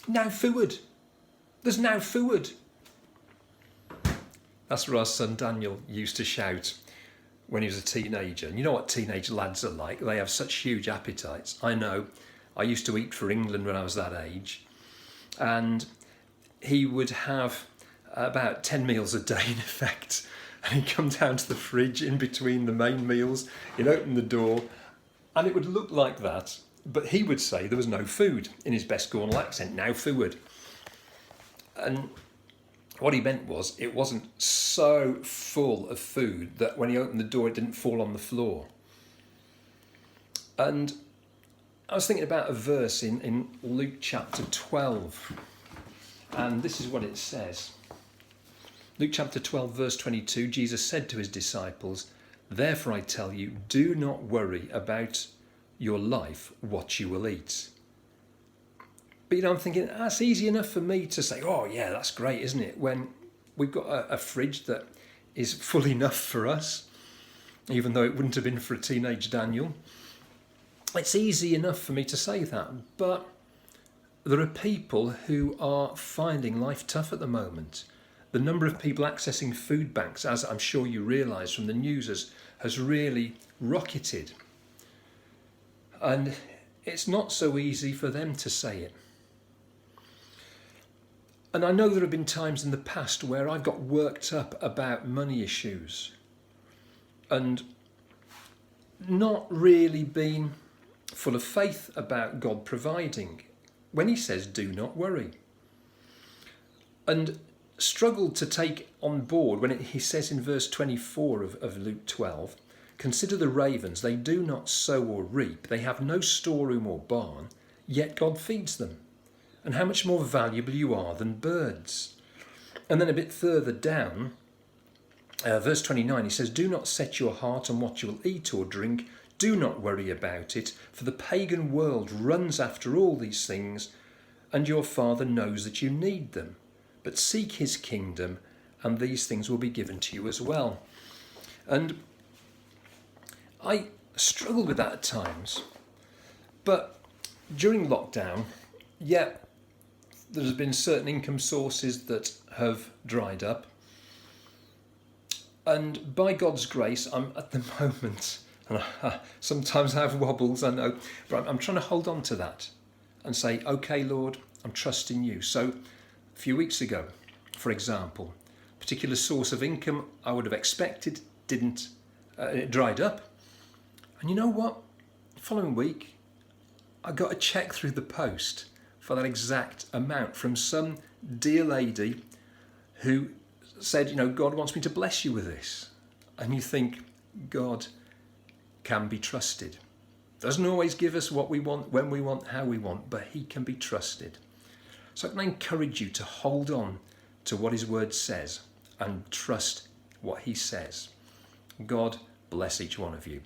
Now food. There's now food. That's what our son Daniel used to shout when he was a teenager. And you know what teenage lads are like? They have such huge appetites. I know. I used to eat for England when I was that age. And he would have about 10 meals a day in effect. And he'd come down to the fridge in between the main meals. He'd open the door and it would look like that. But he would say there was no food in his best Cornwall accent. Now food. And what he meant was it wasn't so full of food that when he opened the door it didn't fall on the floor. And I was thinking about a verse in Luke chapter 12, and this is what it says. Luke chapter 12 verse 22, Jesus said to his disciples, "Therefore I tell you, do not worry about your life, what you will eat." But I'm thinking, that's easy enough for me to say, oh yeah, that's great, isn't it? When we've got a fridge that is full enough for us, even though it wouldn't have been for a teenage Daniel. It's easy enough for me to say that, but there are people who are finding life tough at the moment. The number of people accessing food banks, as I'm sure you realise from the news, has really rocketed. And it's not so easy for them to say it. And I know there have been times in the past where I've got worked up about money issues and not really been full of faith about God providing when he says, do not worry. And struggled to take on board when he says in verse 24 of Luke 12, "Consider the ravens, they do not sow or reap, they have no storeroom or barn, yet God feeds them. And how much more valuable you are than birds." And then a bit further down, verse 29, he says, "Do not set your heart on what you will eat or drink. Do not worry about it, for the pagan world runs after all these things, and your Father knows that you need them. But seek his kingdom, and these things will be given to you as well." And I struggled with that at times. But during lockdown, there's been certain income sources that have dried up. And by God's grace, I'm at the moment, and sometimes I have wobbles, I know, but I'm trying to hold on to that and say, okay, Lord, I'm trusting you. So a few weeks ago, for example, a particular source of income I would have expected didn't, it dried up. And you know what? The following week, I got a cheque through the post for that exact amount from some dear lady who said, you know, God wants me to bless you with this. And you think, God can be trusted. Doesn't always give us what we want, when we want, how we want, but he can be trusted. So I can encourage you to hold on to what his word says and trust what he says. God bless each one of you.